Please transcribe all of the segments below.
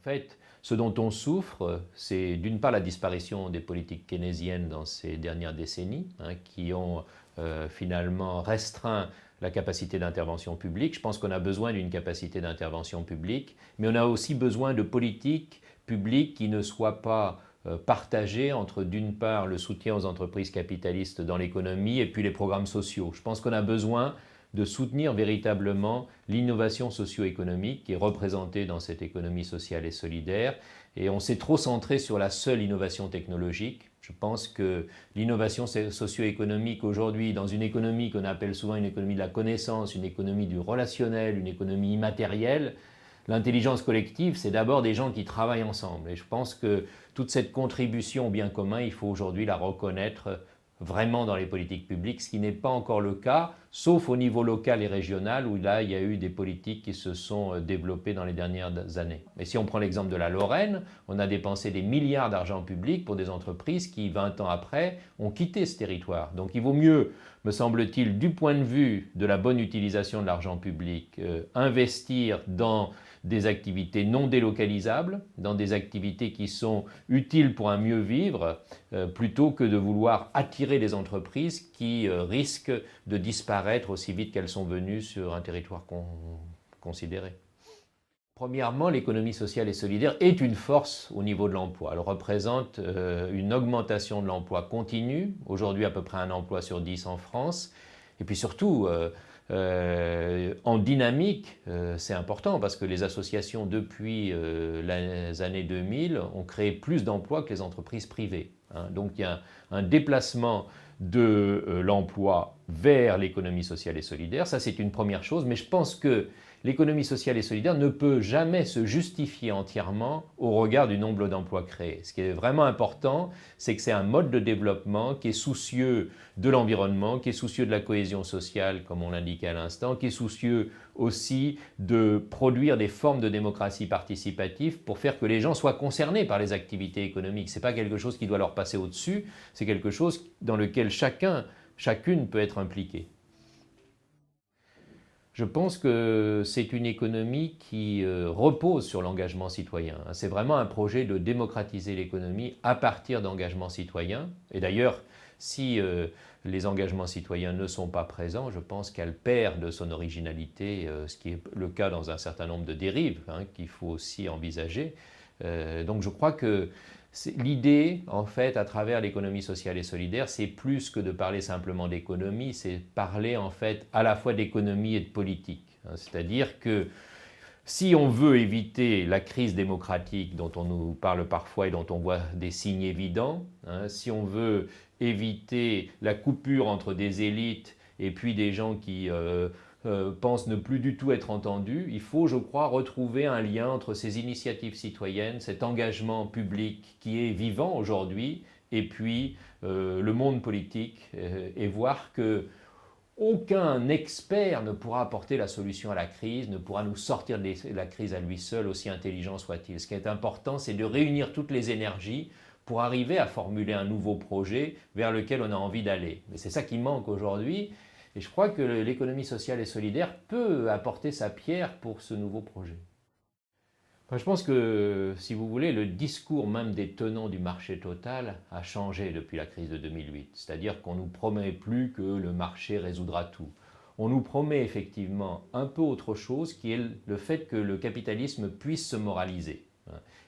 fait, ce dont on souffre, c'est d'une part la disparition des politiques keynésiennes dans ces dernières décennies, qui ont finalement restreint la capacité d'intervention publique. Je pense qu'on a besoin d'une capacité d'intervention publique, mais on a aussi besoin de politiques publiques qui ne soient pas partagées entre d'une part le soutien aux entreprises capitalistes dans l'économie et puis les programmes sociaux. Je pense qu'on a besoin de soutenir véritablement l'innovation socio-économique qui est représentée dans cette économie sociale et solidaire. Et on s'est trop centré sur la seule innovation technologique. Je pense que l'innovation socio-économique aujourd'hui, dans une économie qu'on appelle souvent une économie de la connaissance, une économie du relationnel, une économie immatérielle, l'intelligence collective, c'est d'abord des gens qui travaillent ensemble. Et je pense que toute cette contribution au bien commun, il faut aujourd'hui la reconnaître vraiment dans les politiques publiques, ce qui n'est pas encore le cas, sauf au niveau local et régional, où là, il y a eu des politiques qui se sont développées dans les dernières années. Mais si on prend l'exemple de la Lorraine, on a dépensé des milliards d'argent public pour des entreprises qui, 20 ans après, ont quitté ce territoire. Donc il vaut mieux, me semble-t-il, du point de vue de la bonne utilisation de l'argent public, investir dans des activités non délocalisables, dans des activités qui sont utiles pour un mieux vivre, plutôt que de vouloir attirer des entreprises qui risquent de disparaître aussi vite qu'elles sont venues sur un territoire considéré. Premièrement, l'économie sociale et solidaire est une force au niveau de l'emploi. Elle représente une augmentation de l'emploi continue, aujourd'hui à peu près 1 emploi sur 10 en France, et puis surtout en dynamique, c'est important parce que les associations depuis les années 2000 ont créé plus d'emplois que les entreprises privées. Donc il y a un déplacement de l'emploi vers l'économie sociale et solidaire, ça c'est une première chose, mais je pense que l'économie sociale et solidaire ne peut jamais se justifier entièrement au regard du nombre d'emplois créés. Ce qui est vraiment important, c'est que c'est un mode de développement qui est soucieux de l'environnement, qui est soucieux de la cohésion sociale, comme on l'indiquait à l'instant, qui est soucieux aussi de produire des formes de démocratie participative pour faire que les gens soient concernés par les activités économiques. Ce n'est pas quelque chose qui doit leur passer au-dessus, c'est quelque chose dans lequel chacune peut être impliquée. Je pense que c'est une économie qui repose sur l'engagement citoyen. C'est vraiment un projet de démocratiser l'économie à partir d'engagements citoyens. Et d'ailleurs, si les engagements citoyens ne sont pas présents, je pense qu'elle perd de son originalité, ce qui est le cas dans un certain nombre de dérives qu'il faut aussi envisager. Donc je crois que l'idée, en fait, à travers l'économie sociale et solidaire, c'est plus que de parler simplement d'économie, c'est parler en fait à la fois d'économie et de politique. C'est-à-dire que si on veut éviter la crise démocratique dont on nous parle parfois et dont on voit des signes évidents, si on veut éviter la coupure entre des élites et puis des gens qui pensent ne plus du tout être entendus, il faut, je crois, retrouver un lien entre ces initiatives citoyennes, cet engagement public qui est vivant aujourd'hui, et puis le monde politique, et voir que aucun expert ne pourra apporter la solution à la crise, ne pourra nous sortir de la crise à lui seul, aussi intelligent soit-il. Ce qui est important, c'est de réunir toutes les énergies pour arriver à formuler un nouveau projet vers lequel on a envie d'aller. Mais c'est ça qui manque aujourd'hui. Et je crois que l'économie sociale et solidaire peut apporter sa pierre pour ce nouveau projet. Enfin, je pense que, si vous voulez, le discours même des tenants du marché total a changé depuis la crise de 2008. C'est-à-dire qu'on ne nous promet plus que le marché résoudra tout. On nous promet effectivement un peu autre chose, qui est le fait que le capitalisme puisse se moraliser.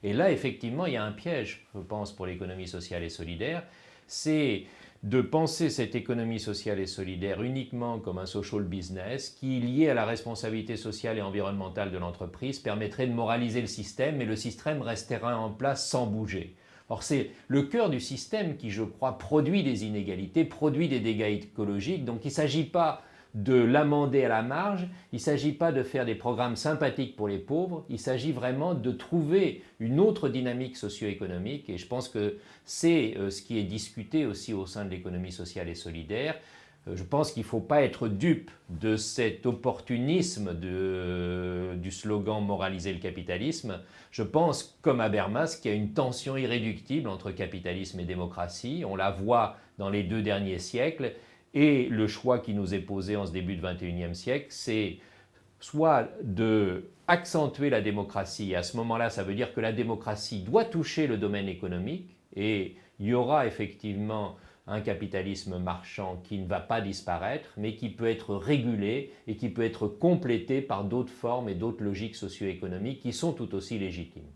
Et là, effectivement, il y a un piège, je pense, pour l'économie sociale et solidaire, c'est de penser cette économie sociale et solidaire uniquement comme un social business qui, lié à la responsabilité sociale et environnementale de l'entreprise, permettrait de moraliser le système et le système restera en place sans bouger. Or, c'est le cœur du système qui, je crois, produit des inégalités, produit des dégâts écologiques. Donc, il ne s'agit pas de l'amender à la marge, il ne s'agit pas de faire des programmes sympathiques pour les pauvres, il s'agit vraiment de trouver une autre dynamique socio-économique et je pense que c'est ce qui est discuté aussi au sein de l'économie sociale et solidaire. Je pense qu'il ne faut pas être dupe de cet opportunisme du slogan « moraliser le capitalisme ». Je pense, comme Habermas, qu'il y a une tension irréductible entre capitalisme et démocratie. On la voit dans les 2 derniers siècles. Et le choix qui nous est posé en ce début de XXIe siècle, c'est soit de accentuer la démocratie. Et à ce moment-là, ça veut dire que la démocratie doit toucher le domaine économique et il y aura effectivement un capitalisme marchand qui ne va pas disparaître, mais qui peut être régulé et qui peut être complété par d'autres formes et d'autres logiques socio-économiques qui sont tout aussi légitimes.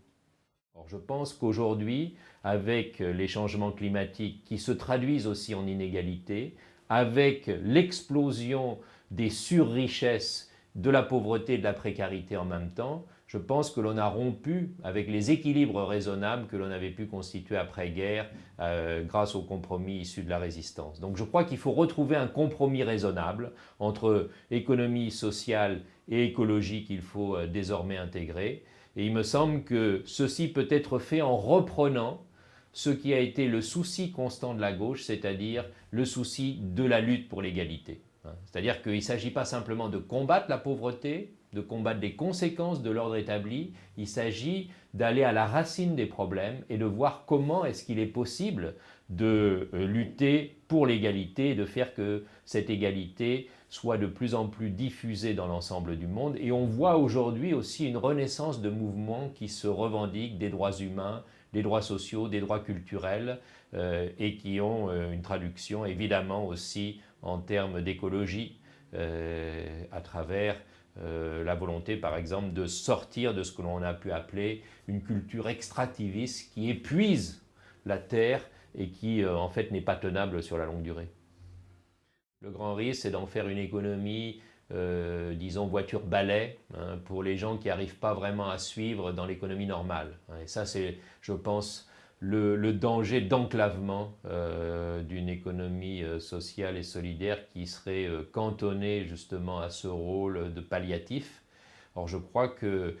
Alors, je pense qu'aujourd'hui, avec les changements climatiques qui se traduisent aussi en inégalités, avec l'explosion des surrichesses, de la pauvreté et de la précarité en même temps, je pense que l'on a rompu avec les équilibres raisonnables que l'on avait pu constituer après-guerre grâce aux compromis issus de la résistance. Donc je crois qu'il faut retrouver un compromis raisonnable entre économie sociale et écologie qu'il faut désormais intégrer. Et il me semble que ceci peut être fait en reprenant ce qui a été le souci constant de la gauche, c'est-à-dire le souci de la lutte pour l'égalité. C'est-à-dire qu'il ne s'agit pas simplement de combattre la pauvreté, de combattre les conséquences de l'ordre établi, il s'agit d'aller à la racine des problèmes et de voir comment est-ce qu'il est possible de lutter pour l'égalité et de faire que cette égalité soit de plus en plus diffusée dans l'ensemble du monde. Et on voit aujourd'hui aussi une renaissance de mouvements qui se revendiquent des droits humains, des droits sociaux, des droits culturels et qui ont une traduction évidemment aussi en termes d'écologie à travers la volonté par exemple de sortir de ce que l'on a pu appeler une culture extractiviste qui épuise la terre et qui en fait n'est pas tenable sur la longue durée. Le grand risque, c'est d'en faire une économie, disons, voiture-balai, hein, pour les gens qui n'arrivent pas vraiment à suivre dans l'économie normale. Et ça, c'est, je pense, le danger d'enclavement d'une économie sociale et solidaire qui serait cantonnée justement à ce rôle de palliatif. Or, je crois que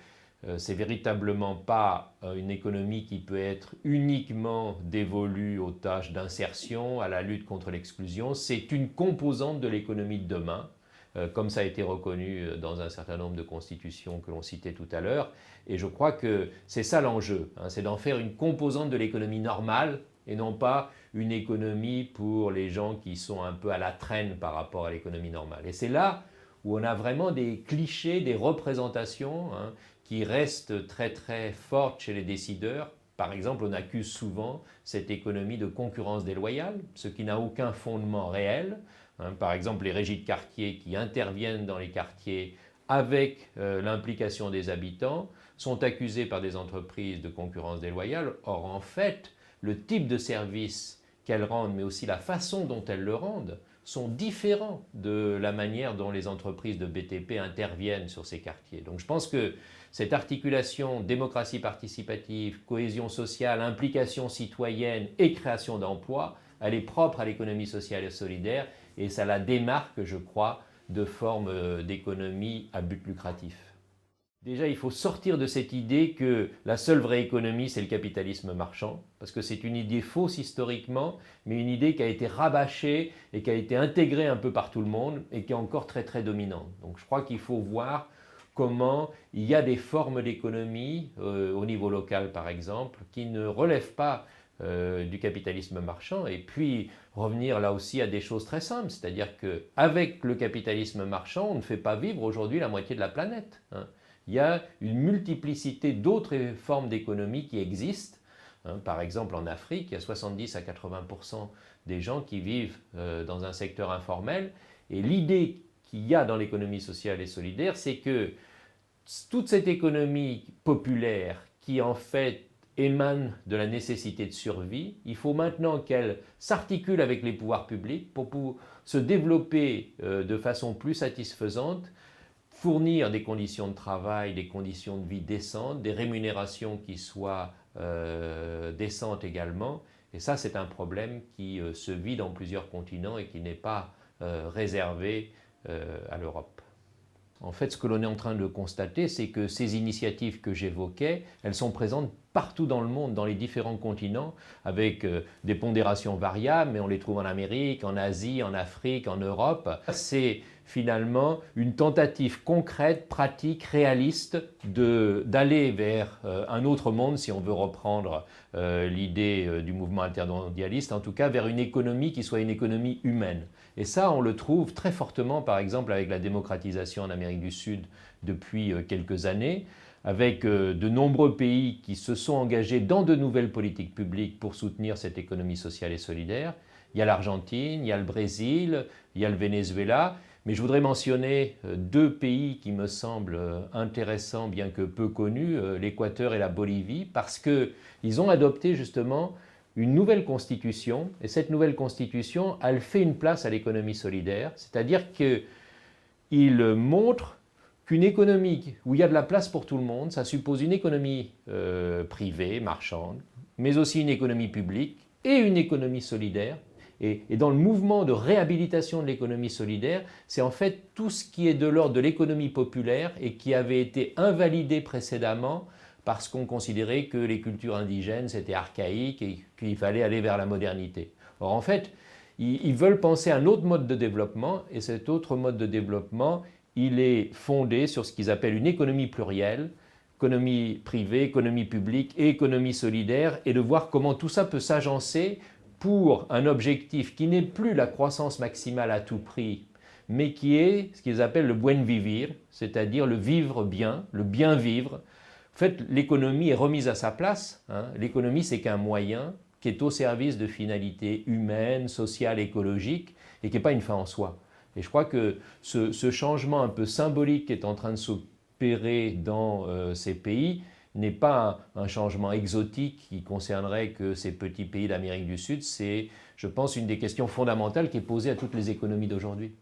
c'est véritablement pas une économie qui peut être uniquement dévolue aux tâches d'insertion, à la lutte contre l'exclusion. C'est une composante de l'économie de demain, comme ça a été reconnu dans un certain nombre de constitutions que l'on citait tout à l'heure. Et je crois que c'est ça l'enjeu, hein, c'est d'en faire une composante de l'économie normale et non pas une économie pour les gens qui sont un peu à la traîne par rapport à l'économie normale. Et c'est là où on a vraiment des clichés, des représentations, hein, qui restent très très fortes chez les décideurs. Par exemple, on accuse souvent cette économie de concurrence déloyale, ce qui n'a aucun fondement réel. Par exemple, les régies de quartier qui interviennent dans les quartiers avec l'implication des habitants sont accusées par des entreprises de concurrence déloyale. Or, en fait, le type de service qu'elles rendent, mais aussi la façon dont elles le rendent, sont différents de la manière dont les entreprises de BTP interviennent sur ces quartiers. Donc je pense que cette articulation démocratie participative, cohésion sociale, implication citoyenne et création d'emplois, elle est propre à l'économie sociale et solidaire et ça la démarque, je crois, de formes d'économie à but lucratif. Déjà, il faut sortir de cette idée que la seule vraie économie, c'est le capitalisme marchand, parce que c'est une idée fausse historiquement, mais une idée qui a été rabâchée et qui a été intégrée un peu par tout le monde et qui est encore très très dominante. Donc je crois qu'il faut voir comment il y a des formes d'économie, au niveau local par exemple, qui ne relèvent pas du capitalisme marchand, et puis revenir là aussi à des choses très simples, c'est-à-dire qu'avec le capitalisme marchand, on ne fait pas vivre aujourd'hui la moitié de la planète, hein. Il y a une multiplicité d'autres formes d'économie qui existent. Par exemple, en Afrique, il y a 70 à 80% des gens qui vivent dans un secteur informel. Et l'idée qu'il y a dans l'économie sociale et solidaire, c'est que toute cette économie populaire qui en fait émane de la nécessité de survie, il faut maintenant qu'elle s'articule avec les pouvoirs publics pour se développer de façon plus satisfaisante, fournir des conditions de travail, des conditions de vie décentes, des rémunérations qui soient décentes également. Et ça, c'est un problème qui se vit dans plusieurs continents et qui n'est pas réservé à l'Europe. En fait, ce que l'on est en train de constater, c'est que ces initiatives que j'évoquais, elles sont présentes partout dans le monde, dans les différents continents, avec des pondérations variables, mais on les trouve en Amérique, en Asie, en Afrique, en Europe. C'est finalement une tentative concrète, pratique, réaliste d'aller vers un autre monde, si on veut reprendre l'idée du mouvement intermondialiste, en tout cas vers une économie qui soit une économie humaine. Et ça, on le trouve très fortement, par exemple, avec la démocratisation en Amérique du Sud depuis quelques années, avec de nombreux pays qui se sont engagés dans de nouvelles politiques publiques pour soutenir cette économie sociale et solidaire. Il y a l'Argentine, il y a le Brésil, il y a le Venezuela, mais je voudrais mentionner deux pays qui me semblent intéressants, bien que peu connus, l'Équateur et la Bolivie, parce qu'ils ont adopté justement une nouvelle constitution, et cette nouvelle constitution, elle fait une place à l'économie solidaire, c'est-à-dire qu'il montre qu'une économie où il y a de la place pour tout le monde, ça suppose une économie privée, marchande, mais aussi une économie publique et une économie solidaire. Et dans le mouvement de réhabilitation de l'économie solidaire, c'est en fait tout ce qui est de l'ordre de l'économie populaire et qui avait été invalidé précédemment parce qu'on considérait que les cultures indigènes c'était archaïque et qu'il fallait aller vers la modernité. Or en fait, ils veulent penser à un autre mode de développement et cet autre mode de développement, il est fondé sur ce qu'ils appellent une économie plurielle, économie privée, économie publique et économie solidaire, et de voir comment tout ça peut s'agencer pour un objectif qui n'est plus la croissance maximale à tout prix, mais qui est ce qu'ils appellent le buen vivir, c'est-à-dire le vivre bien, le bien vivre. En fait, l'économie est remise à sa place. L'économie, c'est qu'un moyen qui est au service de finalités humaines, sociales, écologiques, et qui n'est pas une fin en soi. Et je crois que ce changement un peu symbolique qui est en train de s'opérer dans ces pays n'est pas un changement exotique qui concernerait que ces petits pays d'Amérique du Sud. C'est, je pense, une des questions fondamentales qui est posée à toutes les économies d'aujourd'hui.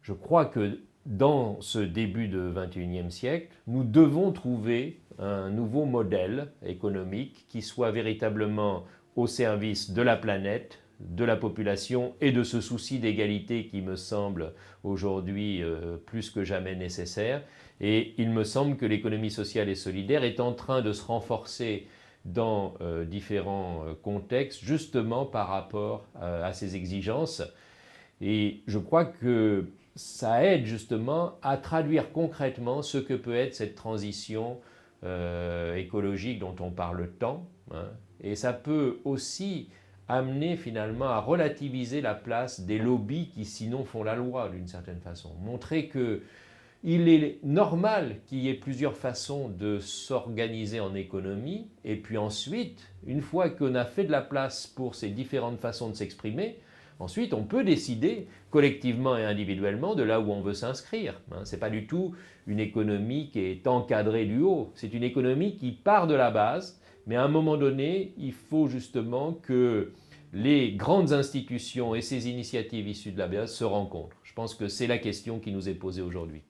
Je crois que dans ce début de XXIe siècle, nous devons trouver un nouveau modèle économique qui soit véritablement au service de la planète, de la population et de ce souci d'égalité qui me semble aujourd'hui plus que jamais nécessaire. Et il me semble que l'économie sociale et solidaire est en train de se renforcer dans différents contextes, justement par rapport à ces exigences. Et je crois que ça aide justement à traduire concrètement ce que peut être cette transition écologique dont on parle tant. Et ça peut aussi amener finalement à relativiser la place des lobbies qui sinon font la loi d'une certaine façon. Montrer qu'il est normal qu'il y ait plusieurs façons de s'organiser en économie et puis ensuite, une fois qu'on a fait de la place pour ces différentes façons de s'exprimer, ensuite on peut décider collectivement et individuellement de là où on veut s'inscrire. Ce n'est pas du tout une économie qui est encadrée du haut, c'est une économie qui part de la base. Mais à un moment donné, il faut justement que les grandes institutions et ces initiatives issues de la base se rencontrent. Je pense que c'est la question qui nous est posée aujourd'hui.